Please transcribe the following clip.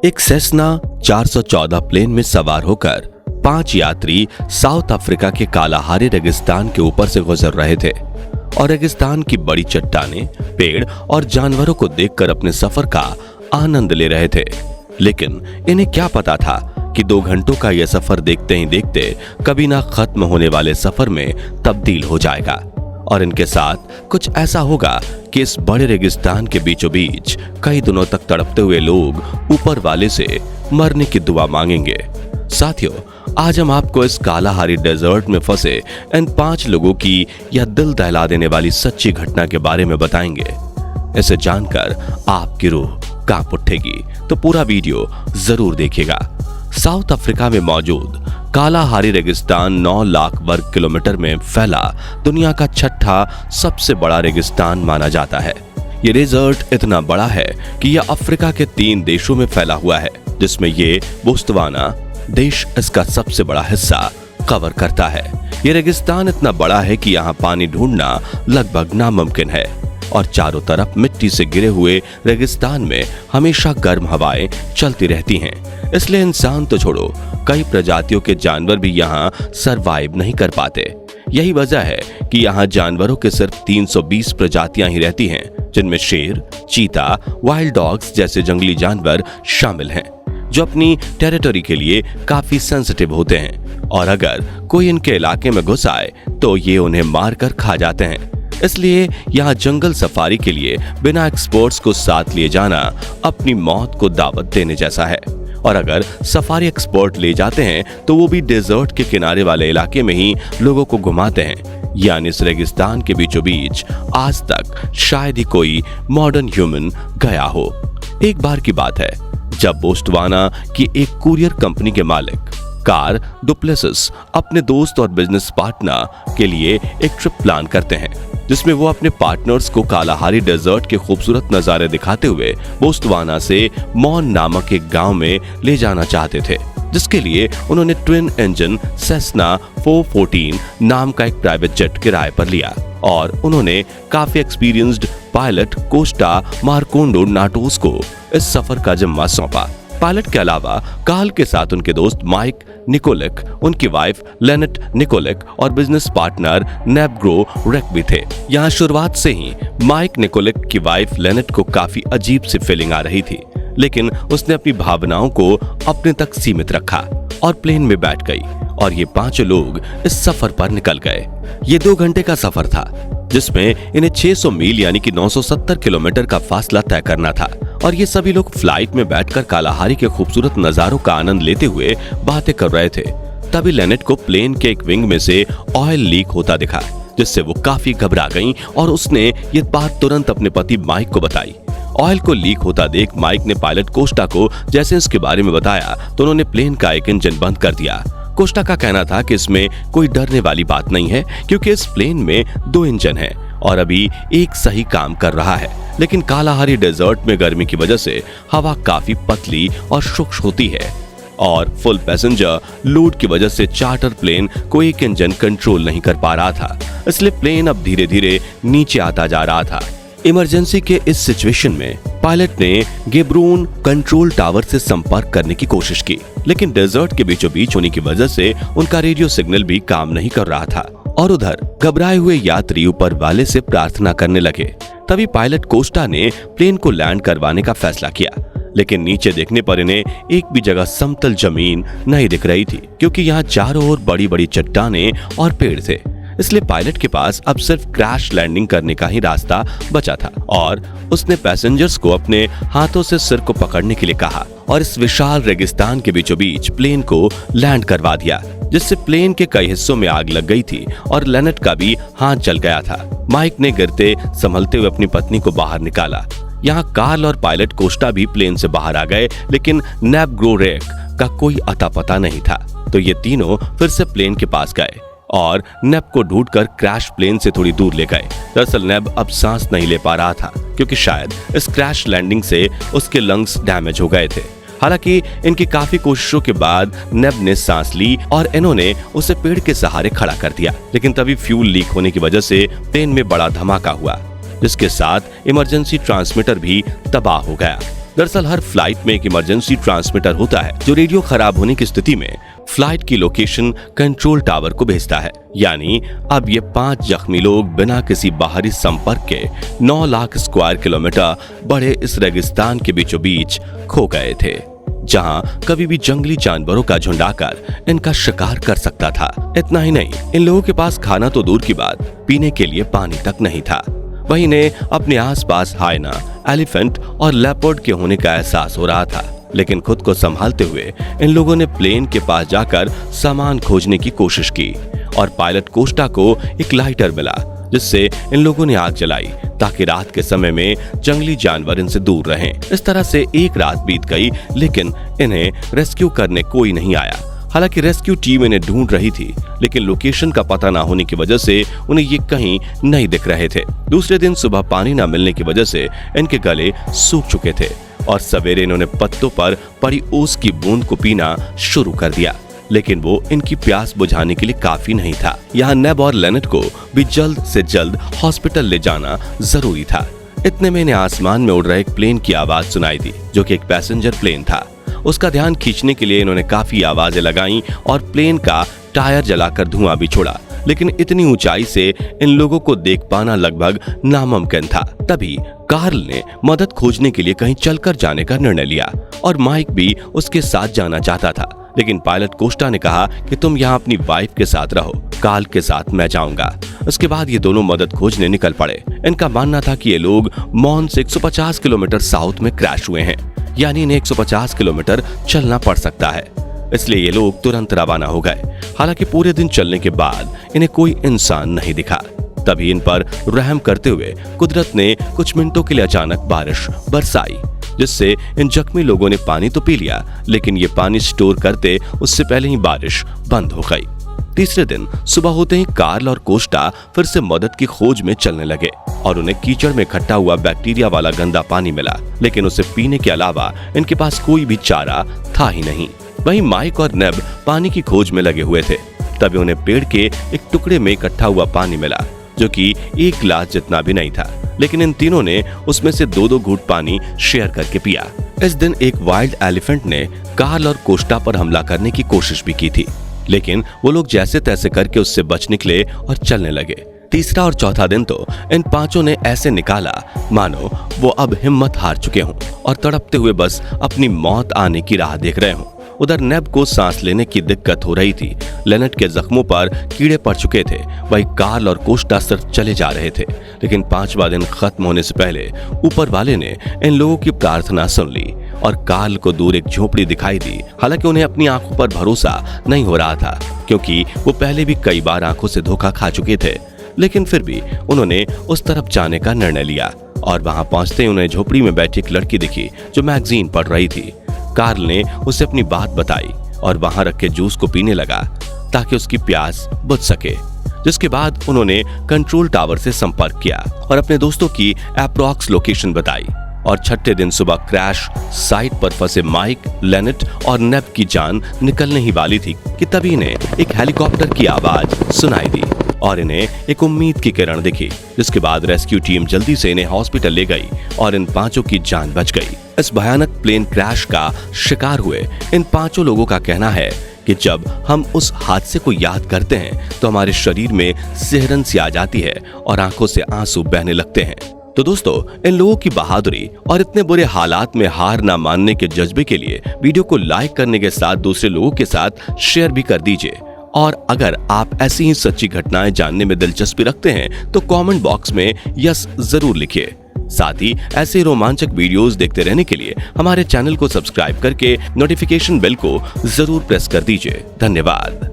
एक Cessna 414 plane में सवार होकर 5 यात्री साउथ अफ्रीका के कालाहारी रेगिस्तान के ऊपर से गुजर रहे थे और रेगिस्तान की बड़ी चट्टानें, पेड़ और जानवरों को देखकर अपने सफर का आनंद ले रहे थे। लेकिन इन्हें क्या पता था कि 2 घंटों का यह सफर देखते ही देखते कभी ना खत्म होने वाले सफर में तब्दील हो जाएगा और इनके साथ कुछ ऐसा होगा कि इस बड़े रेगिस्तान के बीचों बीच कई दिनों तक तड़पते हुए लोग ऊपर वाले से मरने की दुआ मांगेंगे। साथियों, आज हम आपको इस कालाहारी डेजर्ट में फंसे इन 5 लोगों की यह दिल दहला देने वाली सच्ची घटना के बारे में बताएंगे। इसे जानकर आपकी रूह कांप उठेगी, तो पूरा वीडियो जरूर देखिएगा। साउथ अफ्रीका में मौजूद कालाहारी रेगिस्तान 9 लाख वर्ग किलोमीटर में फैला दुनिया का 6ठा सबसे बड़ा रेगिस्तान माना जाता है। ये डेजर्ट इतना बड़ा है कि यह अफ्रीका के 3 देशों में फैला हुआ है, जिसमें ये बोत्सवाना देश इसका सबसे बड़ा हिस्सा कवर करता है। ये रेगिस्तान इतना बड़ा है कि यहाँ पानी ढूंढना लगभग नामुमकिन है और चारों तरफ मिट्टी से गिरे हुए रेगिस्तान में हमेशा गर्म हवाएं चलती रहती हैं। इसलिए इंसान तो छोड़ो, कई प्रजातियों के जानवर भी यहाँ सरवाइव नहीं कर पाते। यही वजह है कि यहाँ जानवरों के सिर्फ 320 प्रजातियां ही रहती हैं, जिनमें शेर, चीता, वाइल्ड डॉग्स जैसे जंगली जानवर शामिल हैं, जो अपनी टेरिटरी के लिए काफी सेंसिटिव होते हैं और अगर कोई इनके इलाके में घुस आए तो ये उन्हें मारकर खा जाते हैं। इसलिए यहाँ जंगल सफारी के लिए बिना एक्सपर्ट्स को साथ लिए जाना अपनी मौत को दावत देने जैसा है। और अगर सफारी एक्सपर्ट ले जाते हैं तो वो भी डेजर्ट के किनारे वाले इलाके में ही लोगों को घुमाते हैं। यानी इस रेगिस्तान के बीचों बीच आज तक शायद ही कोई मॉडर्न ह्यूमन गया हो। एक बार की बात है जब बोत्सवाना की एक कुरियर कंपनी के मालिक कार्ल डुप्लेसिस अपने दोस्त और बिजनेस पार्टनर के लिए एक ट्रिप प्लान करते हैं, जिसमें वो अपने पार्टनर्स को कालाहारी डेजर्ट के खूबसूरत नजारे दिखाते हुए बोत्सवाना से मॉन नामक एक गांव में ले जाना चाहते थे, जिसके लिए उन्होंने ट्विन इंजन सेस्ना 414 नाम का एक प्राइवेट जेट किराए पर लिया और उन्होंने काफी एक्सपीरियंस्ड पायलट कोस्टा मार्कोंडो नाटोस को इस सफर का जिम्मा सौंपा। पायलट के अलावा कार्ल के साथ उनके दोस्त माइक निकोलिक, उनकी वाइफ लेनेट निकोलिक और बिजनेस पार्टनर नेबग्रो रेक भी थे। यहाँ शुरुआत से ही माइक निकोलिक की वाइफ लेनेट को काफी अजीब सी फीलिंग आ रही थी, लेकिन उसने अपनी भावनाओं को अपने तक सीमित रखा और प्लेन में बैठ गई और ये 5 लोग इस सफर पर निकल गए। ये 2 घंटे का सफर था, जिसमें इन्हें 600 मील यानी कि 970 किलोमीटर का फासला तय करना था और ये सभी लोग फ्लाइट में बैठकर कालाहारी के खूबसूरत नजारों का आनंद लेते हुए बातें कर रहे थे। तभी लेनेट को प्लेन के एक विंग में से ऑयल लीक होता दिखा, जिससे वो काफी घबरा गईं और उसने ये बात तुरंत अपने पति माइक को बताई। ऑयल को लीक होता देख माइक ने पायलट कोस्टा को जैसे इसके बारे में बताया तो उन्होंने प्लेन का एक इंजन बंद कर दिया। कोस्टा का कहना था कि इसमें कोई डरने वाली बात नहीं है, क्योंकि इस प्लेन में 2 इंजन हैं और अभी एक सही काम कर रहा है। लेकिन कालाहारी डेजर्ट में गर्मी की वजह से हवा काफी पतली और शुष्क होती है और फुल पैसेंजर लोड की वजह से चार्टर प्लेन को एक इंजन कंट्रोल नहीं कर पा रहा था, इसलिए प्लेन अब धीरे धीरे नीचे आता जा रहा था। इमरजेंसी के इस सिचुएशन में पायलट ने गेब्रोन कंट्रोल टावर से संपर्क करने की कोशिश की, लेकिन डेजर्ट के बीचों बीच होने की वजह से उनका रेडियो सिग्नल भी काम नहीं कर रहा था और उधर घबराए हुए यात्री ऊपर वाले से प्रार्थना करने लगे। तभी पायलट कोस्टा ने प्लेन को लैंड करवाने का फैसला किया, लेकिन नीचे देखने पर इन्हें एक भी जगह समतल जमीन नहीं दिख रही थी, क्योंकि यहाँ चारों ओर बड़ी बड़ी चट्टानें और पेड़ थे। इसलिए पायलट के पास अब सिर्फ क्रैश लैंडिंग करने का ही रास्ता बचा था और उसने पैसेंजर्स को अपने हाथों से सिर को पकड़ने के लिए कहा और इस विशाल रेगिस्तान के बीचों बीच प्लेन को लैंड करवा दिया, जिससे प्लेन के कई हिस्सों में आग लग गई थी और लेनेट का भी हाथ जल गया था। माइक ने गिरते संभलते हुए अपनी पत्नी को बाहर निकाला। यहाँ कार्ल और पायलट कोस्टा भी प्लेन से बाहर आ गए, लेकिन नेबग्रो रेक का कोई अता पता नहीं था। तो ये तीनों फिर से प्लेन के पास गए और नेब को ढूंढकर क्रैश प्लेन से थोड़ी दूर ले गए। दरअसल नेब अब सांस नहीं ले पा रहा था, क्योंकि शायद इस क्रैश लैंडिंग से उसके लंग्स डैमेज हो गए थे। हालांकि इनकी काफी कोशिशों के बाद नेब ने सांस ली और इन्होंने उसे पेड़ के सहारे खड़ा कर दिया, लेकिन तभी फ्यूल लीक होने की वजह से प्लेन में बड़ा धमाका हुआ, जिसके साथ इमरजेंसी ट्रांसमीटर भी तबाह हो गया। दरअसल हर फ्लाइट में एक इमरजेंसी ट्रांसमीटर होता है जो रेडियो खराब होने की स्थिति में फ्लाइट की लोकेशन कंट्रोल टावर को भेजता है। यानी अब ये 5 जख्मी लोग बिना किसी बाहरी संपर्क के 9 लाख स्क्वायर किलोमीटर बड़े इस रेगिस्तान के बीचों बीच खो गए थे, जहां कभी भी जंगली जानवरों का झुंड आकर इनका शिकार कर सकता था। इतना ही नहीं, इन लोगों के पास खाना तो दूर की बात, पीने के लिए पानी तक नहीं था। वहीं इन्हें अपने आसपास हाइना, एलिफेंट और लेपर्ड के होने का एहसास हो रहा था। लेकिन खुद को संभालते हुए इन लोगों ने प्लेन के पास जाकर सामान खोजने की कोशिश की और पायलट कोस्टा को एक लाइटर मिला, जिससे इन लोगों ने आग जलाई ताकि रात के समय में जंगली जानवर इनसे दूर रहें। इस तरह से एक रात बीत गई, लेकिन इन्हें रेस्क्यू करने कोई नहीं आया। हालांकि रेस्क्यू टीम इन्हें ढूंढ रही थी, लेकिन लोकेशन का पता ना होने की वजह से उन्हें ये कहीं नहीं दिख रहे थे। दूसरे दिन सुबह पानी ना मिलने की वजह से इनके गले सूख चुके थे और सवेरे इन्होंने पत्तों पर पड़ी ओस की बूंद को पीना शुरू कर दिया, लेकिन वो इनकी प्यास बुझाने के लिए काफी नहीं था। यहाँ नेब और लेनेट को भी जल्द से जल्द हॉस्पिटल ले जाना जरूरी था। इतने में इन्हें आसमान में उड़ रहे एक प्लेन की आवाज सुनाई दी, जो कि एक पैसेंजर प्लेन था। उसका ध्यान खींचने के लिए इन्होंने काफी आवाजें लगाई और प्लेन का टायर जलाकर धुआं भी छोड़ा, लेकिन इतनी ऊंचाई से इन लोगों को देख पाना लगभग नामुमकिन था। तभी कार्ल ने मदद खोजने के लिए कहीं चलकर जाने का निर्णय लिया और माइक भी उसके साथ जाना चाहता था, लेकिन पायलट कोस्टा ने कहा कि तुम यहाँ अपनी वाइफ के साथ रहो, कार्ल के साथ मैं जाऊंगा। उसके बाद ये दोनों मदद खोजने निकल पड़े। इनका मानना था कि ये लोग मॉन से 150 किलोमीटर साउथ में क्रैश हुए हैं, यानी इन्हें 150 किलोमीटर चलना पड़ सकता है। इसलिए ये लोग तुरंत रवाना हो गए। हालांकि पूरे दिन चलने के बाद इन्हें कोई इंसान नहीं दिखा। तभी इन पर रहम करते हुए कुदरत ने कुछ मिनटों के लिए अचानक बारिश बरसाई, जिससे इन जख्मी लोगों ने पानी तो पी लिया, लेकिन ये पानी स्टोर करते उससे पहले ही बारिश बंद हो गई। तीसरे दिन सुबह होते ही कार्ल और कोस्टा फिर से मदद की खोज में चलने लगे और उन्हें कीचड़ में इकट्ठा हुआ बैक्टीरिया वाला गंदा पानी मिला, लेकिन उसे पीने के अलावा इनके पास कोई भी चारा था ही नहीं। वहीं माइक और नेब पानी की खोज में लगे हुए थे। तभी उन्हें पेड़ के एक टुकड़े में इकट्ठा हुआ पानी मिला, जो कि 1 गिलास जितना भी नहीं था, लेकिन इन तीनों ने उसमें से 2-2 घूंट पानी शेयर करके पिया। इस दिन एक वाइल्ड एलिफेंट ने कार्ल और कोस्टा पर हमला करने की कोशिश भी की थी, लेकिन वो लोग जैसे तैसे करके उससे बच निकले और चलने लगे। तीसरा और चौथा दिन तो इन पांचों ने ऐसे निकाला मानो वो अब हिम्मत हार चुके हों और तड़पते हुए बस अपनी मौत आने की राह देख रहे हों। उधर नेब को सांस लेने की दिक्कत हो रही थी, लेनेट के जख्मों पर कीड़े पड़ चुके थे, वही कार्ल और कोस्टा सिर्फ चले जा रहे थे। लेकिन 5वां दिन खत्म होने से पहले ऊपर वाले ने इन लोगों की प्रार्थना सुन ली और कार्ल को दूर एक झोपड़ी दिखाई दी। हालांकि उन्हें अपनी आंखों पर भरोसा नहीं हो रहा था, क्योंकि वो पहले भी कई बार आंखों से धोखा खा चुके थे, लेकिन फिर भी उन्होंने उस तरफ जाने का निर्णय लिया और वहां पहुंचते ही उन्हें झोपड़ी में बैठी एक लड़की दिखी जो मैगजीन पढ़ रही थी। कार्ल ने उसे अपनी बात बताई और वहां रखे जूस को पीने लगा ताकि उसकी प्यास बुझ सके, जिसके बाद उन्होंने कंट्रोल टावर से संपर्क किया और अपने दोस्तों की अप्रॉक्स लोकेशन बताई। और छठे दिन सुबह क्रैश साइट पर फंसे माइक, लेनेट और नेब की जान निकलने ही वाली थी कि तभी इन्हें एक हेलीकॉप्टर की आवाज सुनाई दी और इन्हें एक उम्मीद की किरण दिखी, जिसके बाद रेस्क्यू टीम जल्दी से इन्हें हॉस्पिटल ले गई और इन पांचों की जान बच गई। इस भयानक प्लेन क्रैश का शिकार हुए इन पांचों लोगों का कहना है कि जब हम उस हादसे को याद करते हैं तो हमारे शरीर में सिहरन सी आ जाती है और आंखों से आंसू बहने लगते हैं। तो दोस्तों, इन लोगों की बहादुरी और इतने बुरे हालात में हार ना मानने के जज्बे के लिए वीडियो को लाइक करने के साथ दूसरे लोगों के साथ शेयर भी कर दीजिए। और अगर आप ऐसी ही सच्ची घटनाएं जानने में दिलचस्पी रखते हैं तो कमेंट बॉक्स में यस जरूर लिखिए। साथ ही ऐसे रोमांचक वीडियोस देखते रहने के लिए हमारे चैनल को सब्सक्राइब करके नोटिफिकेशन बेल को जरूर प्रेस कर दीजिए। धन्यवाद।